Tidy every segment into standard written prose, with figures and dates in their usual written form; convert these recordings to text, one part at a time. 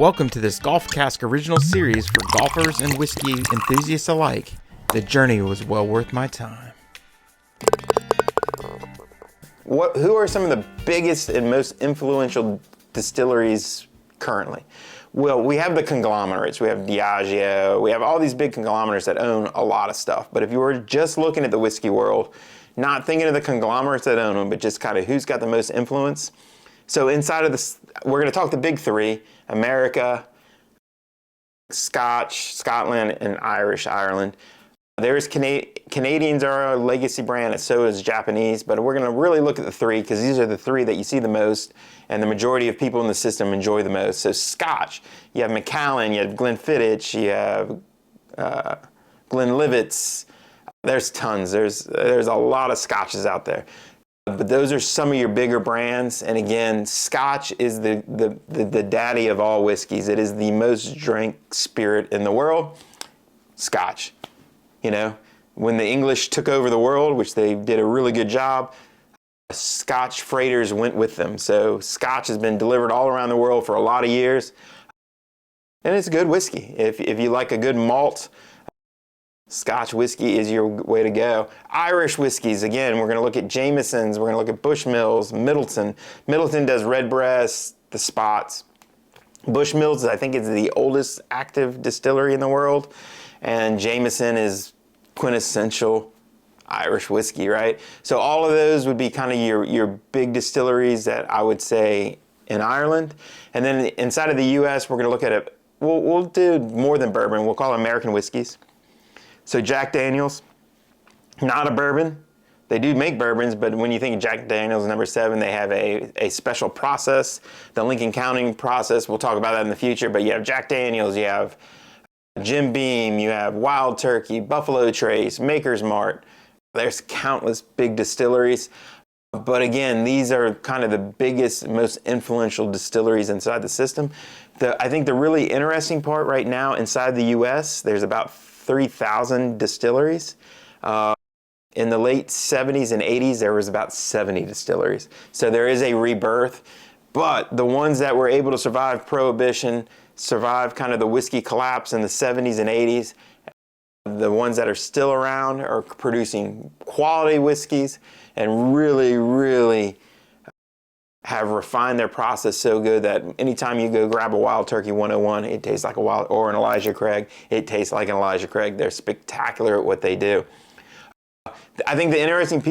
Welcome to this Golf Cask original series for golfers and whiskey enthusiasts alike. The journey was well worth my time. Who are some of the biggest and most influential distilleries currently? Well, we have the conglomerates. We have Diageo. We have all these big conglomerates that own a lot of stuff. But if you were just looking at the whiskey world, not thinking of the conglomerates that own them, but just kind of who's got the most influence. So inside of this, we're going to talk the big three: America, Scotch, Scotland, and Irish, Ireland. There's Canadians are a legacy brand, and so is Japanese, but we're going to really look at the three because these are the three that you see the most and the majority of people in the system enjoy the most. So Scotch, you have Macallan, you have Glenfiddich, you have Glenlivet's. There's tons. There's a lot of Scotches out there. But those are some of your bigger brands, and again, Scotch is the daddy of all whiskeys. It is the most drank spirit in the world. Scotch. You know, when the English took over the world, which they did a really good job, Scotch freighters went with them. So Scotch has been delivered all around the world for a lot of years, and it's good whiskey. If you like a good malt, Scotch whiskey is your way to go. Irish whiskeys, again, we're going to look at Jameson's, we're going to look at Bushmills, Middleton. Middleton does Redbreast, the Spots. Bushmills, I think, is the oldest active distillery in the world, and Jameson is quintessential Irish whiskey, right? So all of those would be kind of your big distilleries that I would say in Ireland. And then inside of the U.S., we're going to look at it. We'll do more than bourbon. We'll call it American whiskeys. So Jack Daniel's, not a bourbon. They do make bourbons, but when you think of Jack Daniel's number 7, they have a special process, the Lincoln Counting process. We'll talk about that in the future, but you have Jack Daniel's, you have Jim Beam, you have Wild Turkey, Buffalo Trace, Maker's Mark. There's countless big distilleries. But again, these are kind of the biggest, most influential distilleries inside the system. I think the really interesting part right now inside the U.S., there's about 3,000 distilleries. In the late 70s and 80s, there was about 70 distilleries. So there is a rebirth, but the ones that were able to survive Prohibition, survive kind of the whiskey collapse in the 70s and 80s, the ones that are still around are producing quality whiskeys and really, really have refined their process so good that anytime you go grab a Wild Turkey 101, it tastes like or an Elijah Craig, it tastes like an Elijah Craig. They're spectacular at what they do. I think the interesting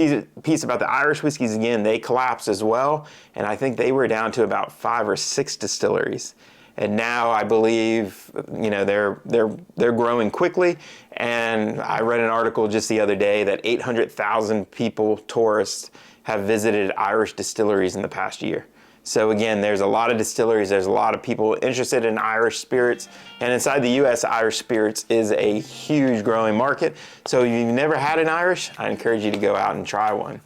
piece about the Irish whiskeys, again, they collapsed as well, and I think they were down to about 5 or 6 distilleries. And now I believe, you know, they're growing quickly. And I read an article just the other day that 800,000 people, tourists, have visited Irish distilleries in the past year. So again, there's a lot of distilleries, there's a lot of people interested in Irish spirits, and inside the US, Irish spirits is a huge growing market. So if you've never had an Irish, I encourage you to go out and try one.